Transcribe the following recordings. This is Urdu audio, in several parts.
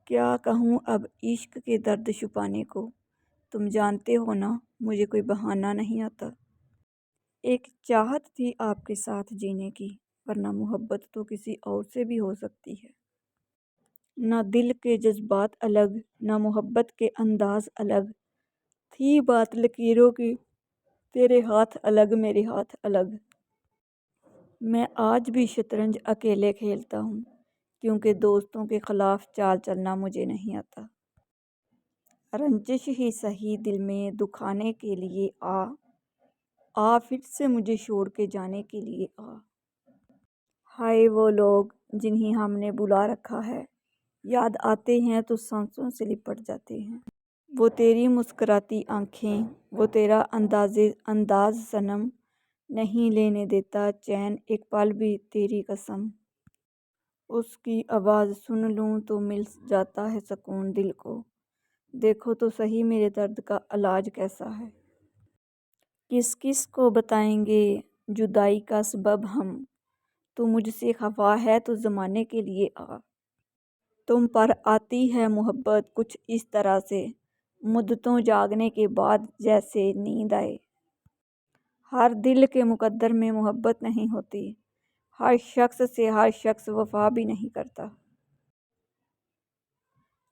کیا کہوں اب عشق کے درد چھپانے کو، تم جانتے ہو نا مجھے کوئی بہانہ نہیں آتا۔ ایک چاہت تھی آپ کے ساتھ جینے کی، ورنہ محبت تو کسی اور سے بھی ہو سکتی ہے۔ نہ دل کے جذبات الگ، نہ محبت کے انداز الگ، تھی بات لکیروں کی، تیرے ہاتھ الگ میرے ہاتھ الگ۔ میں آج بھی شطرنج اکیلے کھیلتا ہوں، کیونکہ دوستوں کے خلاف چال چلنا مجھے نہیں آتا۔ رنجش ہی سہی دل میں دکھانے کے لیے آ پھر سے مجھے چھوڑ کے جانے کے لیے آ۔ ہائے وہ لوگ جنہیں ہم نے بلا رکھا ہے، یاد آتے ہیں تو سانسوں سے لپٹ جاتے ہیں۔ وہ تیری مسکراتی آنکھیں، وہ تیرا انداز صنم، نہیں لینے دیتا چین ایک پل بھی تیری قسم۔ اس کی آواز سن لوں تو مل جاتا ہے سکون دل کو۔ دیکھو تو سہی میرے درد کا علاج کیسا ہے۔ کس کس کو بتائیں گے جدائی کا سبب ہم، تو مجھ سے خفا ہے تو زمانے کے لیے آ۔ تم پر آتی ہے محبت کچھ اس طرح سے، مدتوں جاگنے کے بعد جیسے نیند آئے۔ ہر دل کے مقدر میں محبت نہیں ہوتی، ہر شخص سے ہر شخص وفا بھی نہیں کرتا۔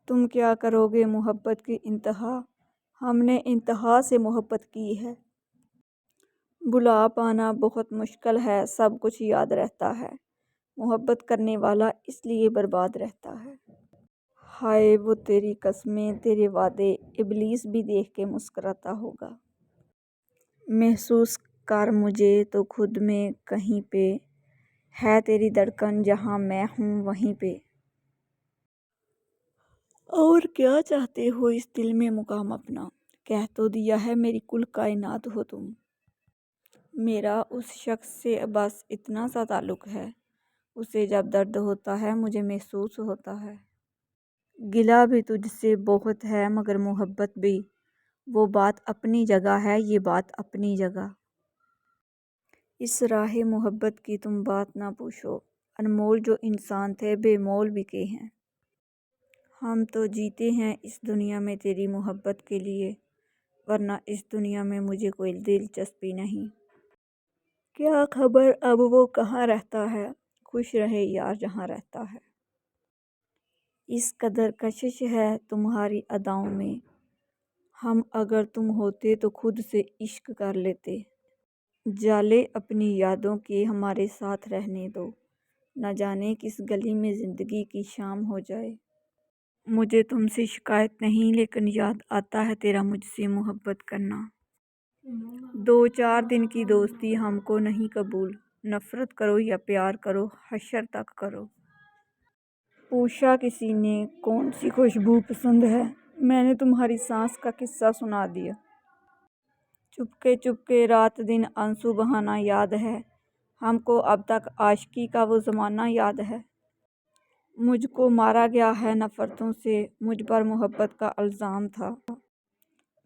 تم کیا کرو گے محبت کی انتہا، ہم نے انتہا سے محبت کی ہے۔ بھلا پانا بہت مشکل ہے، سب کچھ یاد رہتا ہے، محبت کرنے والا اس لیے برباد رہتا ہے۔ ہائے وہ تیری قسمیں تیرے وعدے، ابلیس بھی دیکھ کے مسکراتا ہوگا۔ محسوس کر مجھے تو خود میں کہیں پہ، ہے تیری دھڑکن جہاں میں ہوں وہیں پہ۔ اور کیا چاہتے ہو اس دل میں مقام اپنا، کہہ تو دیا ہے میری کل کائنات ہو تم۔ میرا اس شخص سے بس اتنا سا تعلق ہے، اسے جب درد ہوتا ہے مجھے محسوس ہوتا ہے۔ گلہ بھی تجھ سے بہت ہے مگر محبت بھی، وہ بات اپنی جگہ ہے یہ بات اپنی جگہ۔ اس راہ محبت کی تم بات نہ پوچھو، انمول جو انسان تھے بے مول بکے ہیں۔ ہم تو جیتے ہیں اس دنیا میں تیری محبت کے لیے، ورنہ اس دنیا میں مجھے کوئی دلچسپی نہیں۔ کیا خبر اب وہ کہاں رہتا ہے، خوش رہے یار جہاں رہتا ہے۔ اس قدر کشش ہے تمہاری اداؤں میں، ہم اگر تم ہوتے تو خود سے عشق کر لیتے۔ جالے اپنی یادوں کے ہمارے ساتھ رہنے دو، نہ جانے کس گلی میں زندگی کی شام ہو جائے۔ مجھے تم سے شکایت نہیں لیکن یاد آتا ہے تیرا مجھ سے محبت کرنا۔ 2-4 دن کی دوستی ہم کو نہیں قبول، نفرت کرو یا پیار کرو حشر تک کرو۔ پوچھا کسی نے کون سی خوشبو پسند ہے، میں نے تمہاری سانس کا قصہ سنا دیا۔ چپکے رات دن آنسو بہانا یاد ہے، ہم کو اب تک عاشقی کا وہ زمانہ یاد ہے۔ مجھ کو مارا گیا ہے نفرتوں سے، مجھ پر محبت کا الزام تھا۔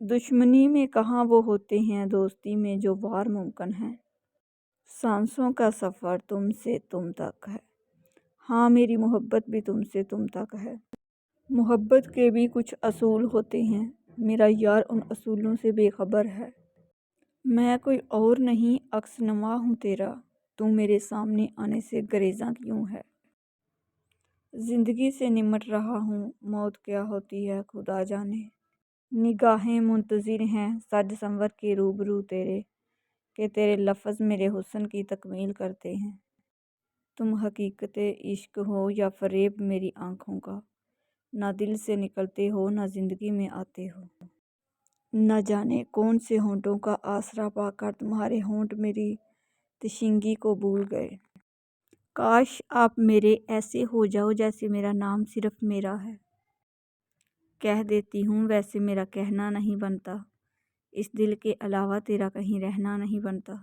دشمنی میں کہاں وہ ہوتے ہیں دوستی میں جو وار ممکن ہے۔ سانسوں کا سفر تم سے تم تک ہے، ہاں میری محبت بھی تم سے تم تک ہے۔ محبت کے بھی کچھ اصول ہوتے ہیں، میرا یار ان اصولوں سے بے خبر ہے۔ میں کوئی اور نہیں عکس نما ہوں تیرا، تو میرے سامنے آنے سے گریزاں کیوں ہے۔ زندگی سے نمٹ رہا ہوں، موت کیا ہوتی ہے خدا جانے۔ نگاہیں منتظر ہیں سج سنور کے روبرو تیرے، کہ تیرے لفظ میرے حسن کی تکمیل کرتے ہیں۔ تم حقیقت عشق ہو یا فریب میری آنکھوں کا، نہ دل سے نکلتے ہو نہ زندگی میں آتے ہو۔ نہ جانے کون سے ہونٹوں کا آسرا پا کر تمہارے ہونٹ میری تشنگی کو بھول گئے۔ کاش آپ میرے ایسے ہو جاؤ جیسے میرا نام صرف میرا ہے۔ کہہ دیتی ہوں ویسے میرا کہنا نہیں بنتا، اس دل کے علاوہ تیرا کہیں رہنا نہیں بنتا۔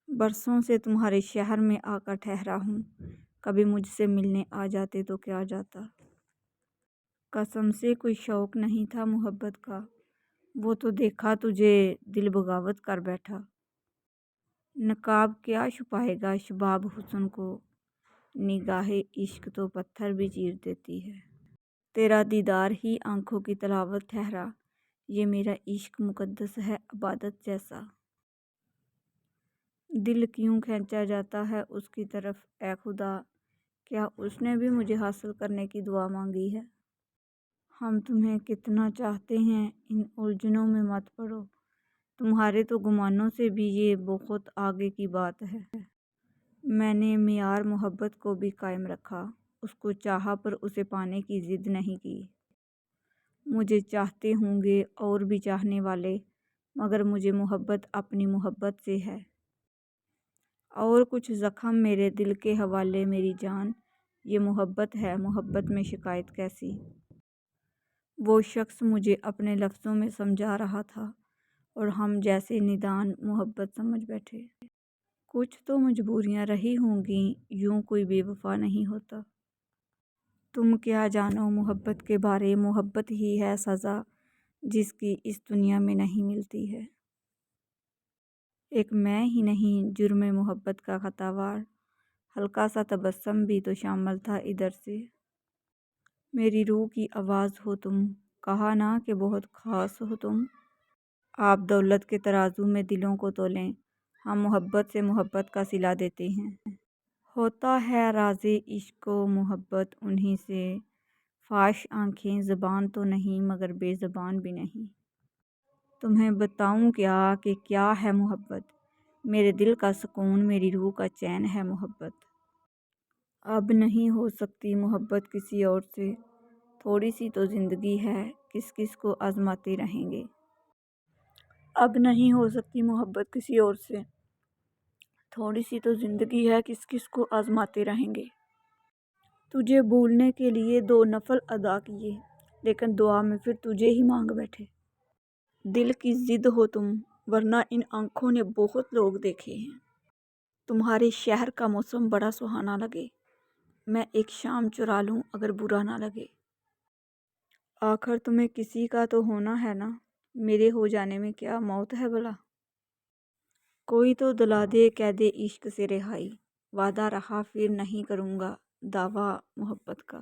برسوں سے تمہارے شہر میں آ کر ٹھہرا ہوں، کبھی مجھ سے ملنے آ جاتے تو کیا جاتا۔ قسم سے کوئی شوق نہیں تھا محبت کا، وہ تو دیکھا تجھے دل بغاوت کر بیٹھا۔ نقاب کیا چھپائے گا شباب حسن کو، نگاہ عشق تو پتھر بھی چیر دیتی ہے۔ تیرا دیدار ہی آنکھوں کی تلاوت ٹھہرا، یہ میرا عشق مقدس ہے عبادت جیسا۔ دل کیوں کھینچا جاتا ہے اس کی طرف اے خدا، کیا اس نے بھی مجھے حاصل کرنے کی دعا مانگی ہے؟ ہم تمہیں کتنا چاہتے ہیں، ان الجھنوں میں مت پڑو، تمہارے تو گمانوں سے بھی یہ بہت آگے کی بات ہے۔ میں نے معیار محبت کو بھی قائم رکھا، اس کو چاہا پر اسے پانے کی ضد نہیں کی۔ مجھے چاہتے ہوں گے اور بھی چاہنے والے، مگر مجھے محبت اپنی محبت سے ہے۔ اور کچھ زخم میرے دل کے حوالے میری جان، یہ محبت ہے، محبت میں شکایت کیسی؟ وہ شخص مجھے اپنے لفظوں میں سمجھا رہا تھا اور ہم جیسے ندان محبت سمجھ بیٹھے۔ کچھ تو مجبوریاں رہی ہوں گی، یوں کوئی بے وفا نہیں ہوتا۔ تم کیا جانو محبت کے بارے، محبت ہی ہے سزا جس کی اس دنیا میں نہیں ملتی ہے۔ ایک میں ہی نہیں جرم محبت کا خطا وار، ہلکا سا تبسم بھی تو شامل تھا ادھر سے۔ میری روح کی آواز ہو تم، کہا نا کہ بہت خاص ہو تم۔ آپ دولت کے ترازو میں دلوں کو تولیں، ہم محبت سے محبت کا صلہ دیتے ہیں۔ ہوتا ہے راز عشق و محبت انہی سے، فاش آنکھیں زبان تو نہیں مگر بے زبان بھی نہیں۔ تمہیں بتاؤں کیا کہ کیا ہے محبت، میرے دل کا سکون میری روح کا چین ہے محبت۔ اب نہیں ہو سکتی محبت کسی اور سے، تھوڑی سی تو زندگی ہے، کس کس کو آزماتے رہیں گے۔ اب نہیں ہو سکتی محبت کسی اور سے، تھوڑی سی تو زندگی ہے، کس کس کو آزماتے رہیں گے۔ تجھے بھولنے کے لیے 2 نفل ادا کیے، لیکن دعا میں پھر تجھے ہی مانگ بیٹھے۔ دل کی ضد ہو تم، ورنہ ان آنکھوں نے بہت لوگ دیکھے ہیں۔ تمہارے شہر کا موسم بڑا سہانا لگے، میں ایک شام چرا لوں اگر برا نہ لگے۔ آخر تمہیں کسی کا تو ہونا ہے نا، میرے ہو جانے میں کیا موت ہے بھلا؟ کوئی تو دلا دے قید عشق سے رہائی، وعدہ رہا پھر نہیں کروں گا دعویٰ محبت کا۔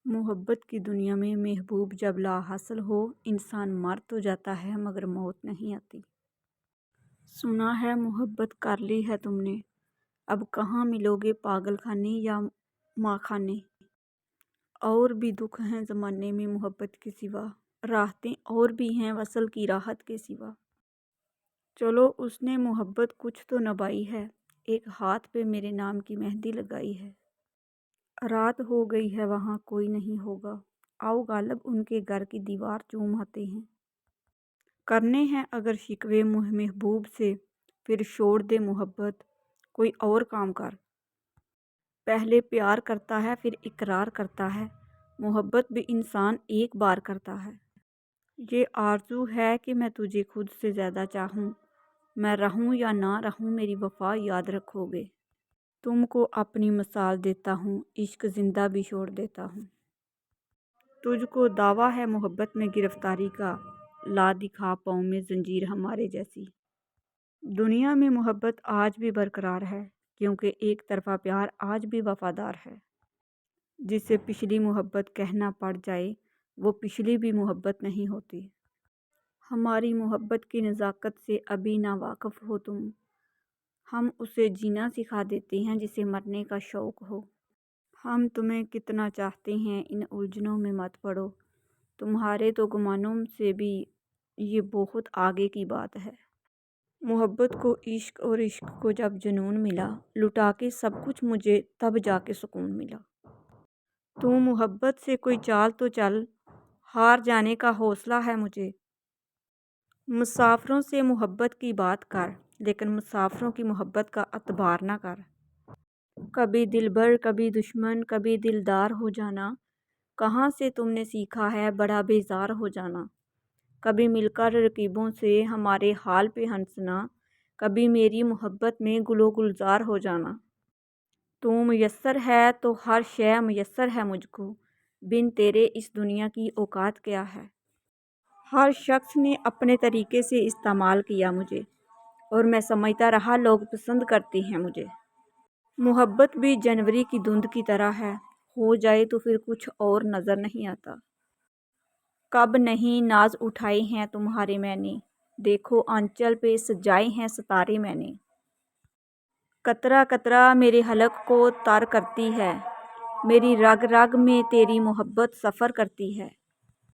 محبت کی دنیا میں محبوب جب لا حاصل ہو، انسان مر تو جاتا ہے مگر موت نہیں آتی۔ سنا ہے محبت کر لی ہے تم نے، اب کہاں ملو گے پاگل خانے یا ماں خانے۔ اور بھی دکھ ہیں زمانے میں محبت کے سوا، راحتیں اور بھی ہیں وصل کی راحت کے سوا۔ چلو اس نے محبت کچھ تو نبھائی ہے، ایک ہاتھ پہ میرے نام کی مہندی لگائی ہے۔ رات ہو گئی ہے وہاں کوئی نہیں ہوگا، آؤ غالب ان کے گھر کی دیوار چوم آتے ہیں۔ کرنے ہیں اگر شکوے محبوب سے، پھر چھوڑ دے محبت، کوئی اور کام کر۔ پہلے پیار کرتا ہے پھر اقرار کرتا ہے، محبت بھی انسان ایک بار کرتا ہے۔ یہ آرزو ہے کہ میں تجھے خود سے زیادہ چاہوں، میں رہوں یا نہ رہوں میری وفا یاد رکھو گے۔ تم کو اپنی مثال دیتا ہوں، عشق زندہ بھی چھوڑ دیتا ہوں۔ تجھ کو دعویٰ ہے محبت میں گرفتاری کا، لا دکھا پاؤں میں زنجیر ہمارے جیسی۔ دنیا میں محبت آج بھی برقرار ہے، کیونکہ ایک طرفہ پیار آج بھی وفادار ہے۔ جسے پچھلی محبت کہنا پڑ جائے، وہ پچھلی بھی محبت نہیں ہوتی۔ ہماری محبت کی نزاکت سے ابھی نا واقف ہو تم، ہم اسے جینا سکھا دیتے ہیں جسے مرنے کا شوق ہو۔ ہم تمہیں کتنا چاہتے ہیں، ان الجھنوں میں مت پڑو، تمہارے تو گمانوں سے بھی یہ بہت آگے کی بات ہے۔ محبت کو عشق اور عشق کو جب جنون ملا، لٹا کے سب کچھ مجھے تب جا کے سکون ملا۔ تو محبت سے کوئی چال تو چل، ہار جانے کا حوصلہ ہے مجھے۔ مسافروں سے محبت کی بات کر، لیکن مسافروں کی محبت کا اعتبار نہ کر۔ کبھی دلبر کبھی دشمن کبھی دلدار ہو جانا، کہاں سے تم نے سیکھا ہے بڑا بیزار ہو جانا۔ کبھی مل کر رقیبوں سے ہمارے حال پہ ہنسنا، کبھی میری محبت میں گل و گلزار ہو جانا۔ تو میسر ہے تو ہر شے میسر ہے مجھ کو، بن تیرے اس دنیا کی اوقات کیا ہے۔ ہر شخص نے اپنے طریقے سے استعمال کیا مجھے، اور میں سمجھتا رہا لوگ پسند کرتے ہیں مجھے۔ محبت بھی جنوری کی دھند کی طرح ہے، ہو جائے تو پھر کچھ اور نظر نہیں آتا۔ کب نہیں ناز اٹھائے ہیں تمہارے میں نے، دیکھو آنچل پہ سجائے ہیں ستارے میں نے۔ قطرہ قطرہ میرے حلق کو تر کرتی ہے، میری رگ رگ میں تیری محبت سفر کرتی ہے۔